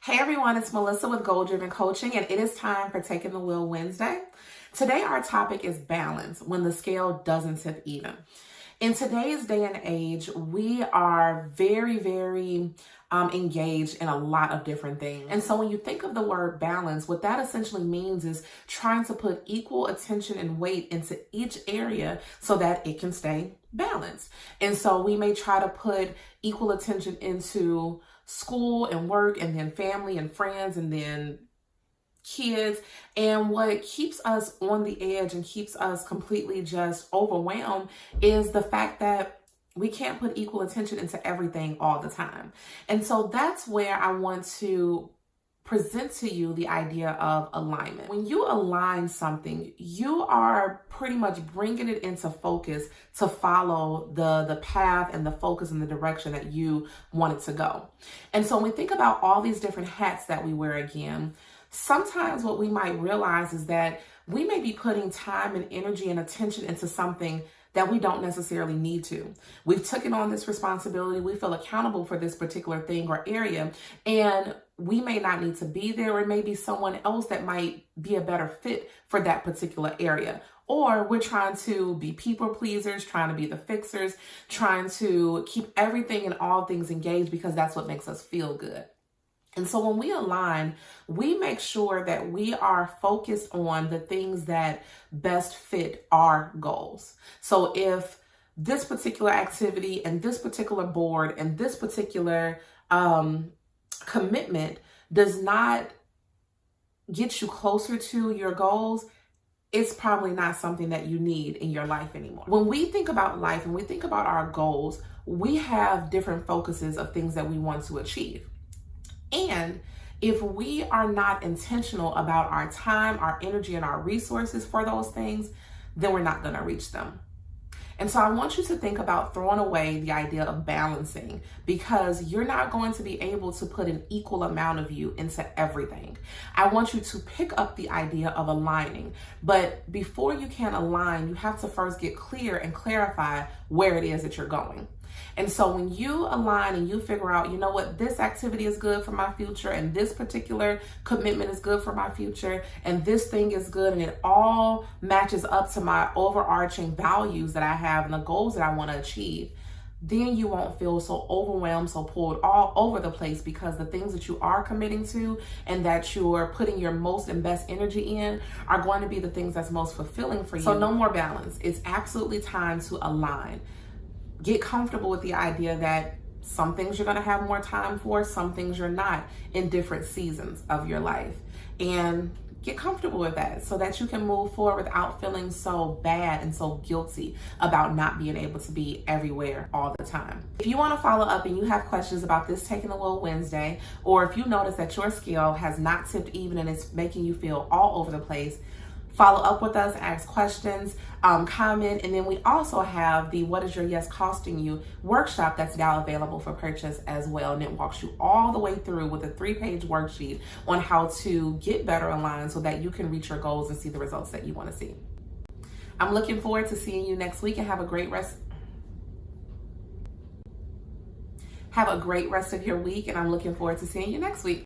Hey everyone, it's Melissa with Goal Driven Coaching, and it is time for Taking the Wheel Wednesday. Today, our topic is balance when the scale doesn't tip even. In today's day and age, we are very engaged in a lot of different things. And so when you think of the word balance, what that essentially means is trying to put equal attention and weight into each area so that it can stay balanced. And so we may try to put equal attention into school and work, and then family and friends, and then kids. And what keeps us on the edge and keeps us completely just overwhelmed is the fact that we can't put equal attention into everything all the time. And so that's where I want to present to you the idea of alignment. When you align something, you are pretty much bringing it into focus to follow the path and the focus and the direction that you want it to go. And so when we think about all these different hats that we wear again, sometimes what we might realize is that we may be putting time and energy and attention into something that we don't necessarily need to. We've taken on this responsibility. We feel accountable for this particular thing or area, and we may not need to be there, or maybe someone else that might be a better fit for that particular area. Or we're trying to be people pleasers, trying to be the fixers, trying to keep everything and all things engaged because that's what makes us feel good. And so when we align, we make sure that we are focused on the things that best fit our goals. So if this particular activity and this particular board and this particular commitment does not get you closer to your goals, it's probably not something that you need in your life anymore. When we think about life and we think about our goals, we have different focuses of things that we want to achieve. And if we are not intentional about our time, our energy, and our resources for those things, then we're not going to reach them. And so I want you to think about throwing away the idea of balancing, because you're not going to be able to put an equal amount of you into everything. I want you to pick up the idea of aligning. But before you can align, you have to first get clear and clarify where it is that you're going. And so when you align and you figure out, you know what, this activity is good for my future, and this particular commitment is good for my future, and this thing is good, and it all matches up to my overarching values that I have and the goals that I want to achieve, then you won't feel so overwhelmed, so pulled all over the place, because the things that you are committing to and that you're putting your most and best energy in are going to be the things that's most fulfilling for you. So no more balance. It's absolutely time to align. Get comfortable with the idea that some things you're going to have more time for, some things you're not, in different seasons of your life. And get comfortable with that so that you can move forward without feeling so bad and so guilty about not being able to be everywhere all the time. If you want to follow up and you have questions about this Taking the Wheel Wednesday, or if you notice that your scale has not tipped even and it's making you feel all over the place, follow up with us, ask questions, comment, and then we also have the What is Your Yes Costing You workshop that's now available for purchase as well, and it walks you all the way through with a 3-page worksheet on how to get better aligned so that you can reach your goals and see the results that you want to see. I'm looking forward to seeing you next week, and have a great rest of your week, and I'm looking forward to seeing you next week.